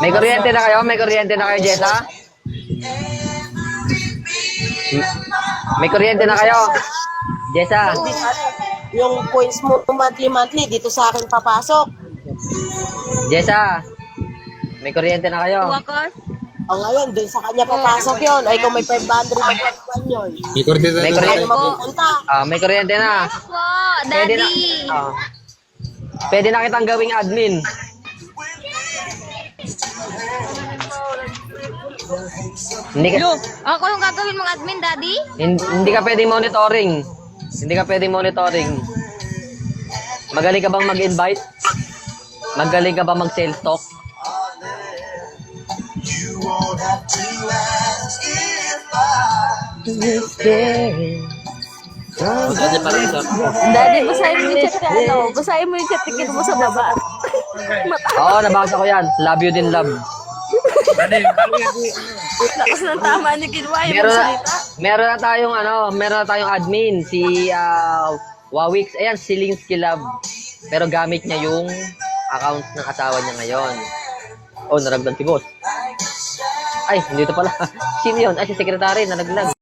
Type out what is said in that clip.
May kuryente na kayo? May kuryente na kayo, Jessa? May kuryente na kayo? Jessa? Yung points mo monthly, dito sa akin papasok. Jessa? May kuryente na kayo? Wakos? O ngayon, dun sa kanya papasok yun. Ay, kung may 500 na yun. May kuryente May na kuryente. Mapupunta. May kuryente na. Po, Pwede na. Daddy. Pwede na kitang gawing admin. Hindi ka, Ako yung gagawin mong admin, Daddy? hindi ka pwedeng monitoring. Hindi ka pwedeng monitoring. Magaling ka bang mag-invite? Magaling ka bang mag-sales talk? Dati pa rin sa... Daddy, basahin mo yung chat ka, ano? Basahin mo yung chat tigil mo sa baba. Oo, nabasa ko yan. Love you din, love. Lakas ng tama ni Kinwa yung Meron na, salita. meron na tayong admin, si Wawix. Ayan, si Linsky Love. Pero gamit niya yung account ng asawa niya ngayon. Oh, naragdag si boss. Ay, hindi ito pala. Sino yun? Ay, si secretary, naraglag.